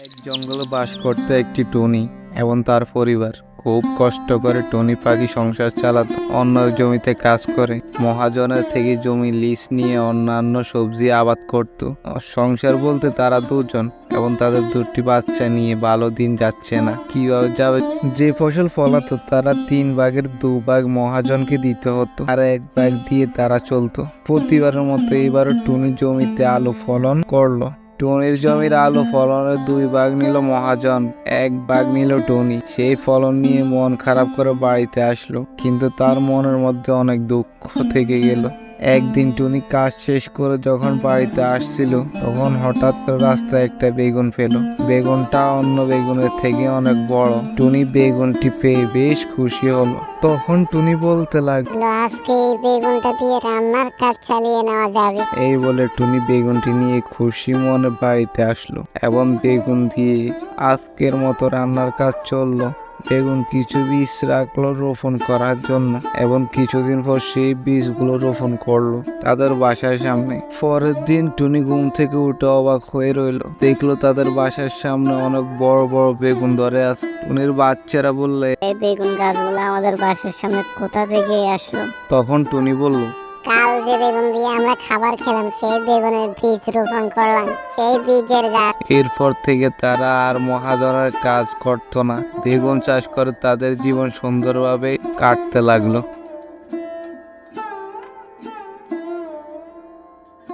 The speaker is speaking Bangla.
এক জঙ্গলে বাস করত একটি টুনি এবং তার পরিবার। খুব কষ্ট করে টুনি পাখি সংসার চালাতো। অন্য জমিতে কাজ করে মহাজনের থেকে জমি লিজ নিয়ে অন্যান্য সবজি আবাদ করত। সংসার বলতে তারা দুজন এবং তাদের দুটি বাচ্চা নিয়ে ভালো দিন যাচ্ছে না। কিভাবে যাবে? যে ফসল ফলাতো তারা 3 ভাগের 2 ভাগ মহাজনকে দিতে হতো, আর 1 ভাগ দিয়ে তারা চলতো। প্রতিবারের মতো এবারও টুনি জমিতে আলু ফলন করলো। টুনির জমির আলু ফলনের 2 ভাগ নিল মহাজন, 1 ভাগ নিল টুনি। সেই ফলন নিয়ে মন খারাপ করে বাড়িতে আসলো, কিন্তু তার মনের মধ্যে অনেক দুঃখ থেকে গেল। একদিন টুনি কাজ শেষ করে যখন বাড়িতে আসছিল, তখন হঠাৎ রাস্তায় একটা বেগুন পেল। বেগুনটা অন্য বেগুনের থেকে অনেক বড়। টুনি বেগুনটি পেয়ে বেশ খুশি হলো। তখন টুনি বলতে লাগলো, আজকে এই বেগুনটা দিয়ে রান্নার কাজ চালিয়ে নেওয়া যাবে। এই বলে টুনি বেগুনটি নিয়ে খুশি মনে বাড়িতে আসলো এবং বেগুন দিয়ে আজকের মতো রান্নার কাজ চললো। বেগুন কিছু বীজ রাখলো রোপণ করার জন্য এবং কিছুদিন পর সেই বীজগুলো রোপণ করলো তাদের বাসার সামনে। পরের দিন টুনি ঘুম থেকে উঠে অবাক হয়ে রইলো, দেখলো তাদের বাসার সামনে অনেক বড় বড় বেগুন ধরে আছে। টুনির বাচ্চারা বললে, এই বেগুন গাছগুলো আমাদের বাসার সামনে কোথা থেকে আসলো? তখন টুনি বলল, কাল যে বেগুন দিয়ে আমরা খাবার খেলাম সেই বেগুনের বীজ রোপণ করলাম, সেই বীজের গাছ। এরপর থেকে তারা আর মহাজনের কাজ করতো না। বেগুন চাষ করে তাদের জীবন সুন্দরভাবে কাটতে লাগলো।